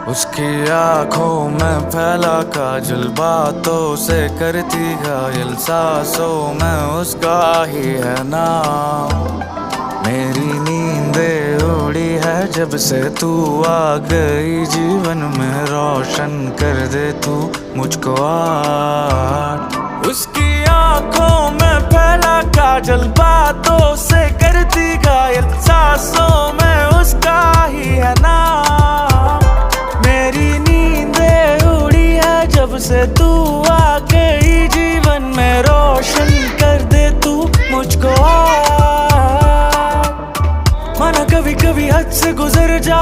उसकी आंखों में फैला काजल, बातों से करती घायल, सांसों में उसका ही है नाम। मेरी नींदें उड़ी है जब से तू आ गई जीवन में, रोशन कर दे तू मुझको आज। उसकी आंखों में फैला काजल, बातों से करती घायल, सांसों में उसका ही है नाम। मेरी नींदें उड़ी है जब से तू आ गई जीवन में, रोशन कर दे तू मुझको आज। माना कभी कभी हद से गुजर जा